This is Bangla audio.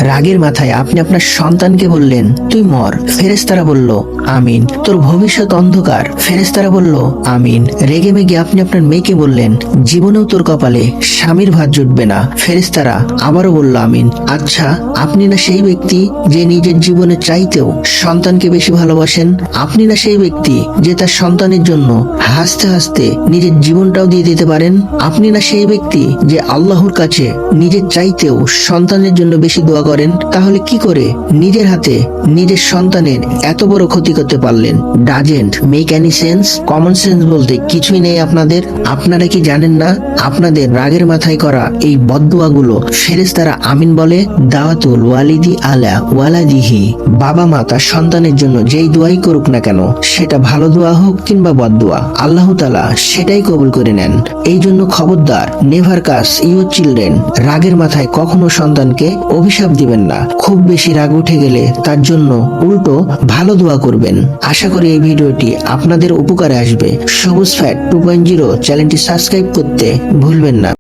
রাগের মাথায় আপনি আপনার সন্তানকে বললেন তুই মর, ফেরেশতারা বলল আমিন। তোর ভবিষ্যৎ অন্ধকার, ফেরেশতারা বলল আমিন। রেগে মেগে আপনি আপনার মেয়েকে বললেন জীবনেও তোর কপালে স্বামীর ভাত জুটবে না, ফেরেশতারা আবারও বলল আমিন। আচ্ছা, আপনি না সেই ব্যক্তি যে নিজের জীবনে চাইতেও সন্তানকে বেশি ভালোবাসেন? আপনি না সেই ব্যক্তি যে তার সন্তানের জন্য হাসতে হাসতে নিজের জীবনটাও দিয়ে দিতে পারেন? আপনি না সেই ব্যক্তি যে আল্লাহর কাছে নিজের চাইতেও সন্তানের জন্য বেশি দোয়া করেন? তাহলে কি করে নিজের হাতে নিজের সন্তানের এত বড় ক্ষতি করতে পারলেন? Doesn't make any sense? Common sense বলতে কিছুই নেই আপনাদের? আপনারা কি জানেন না আপনাদের রাগের মাথায় করা এই বদদুয়াগুলো ফেরেশতারা আমিন বলে? দাওয়াতুল ওয়ালিদি আলা ওয়ালাদিহি, বাবা মা তার সন্তানের জন্য যেই দোয়াই করুক না কেন, সেটা ভালো দোয়া হোক কিংবা বদদুয়া, আল্লাহ তাআলা সেটাই কবুল করে নেন। এই জন্য খবরদার, নেভার কাস ইউর চিলড্রেন, রাগের মাথায় কখনো সন্তানকে অভিশাপ দিবেন না। খুব বেশি রাগ উঠে গেলে তার জন্য উল্টো ভালো দোয়া করবেন। আশা করি এই ভিডিওটি আপনাদের উপকারে আসবে। সবুজ ফ্যাট 2.0 চ্যানেলটি সাবস্ক্রাইব করতে ভুলবেন না।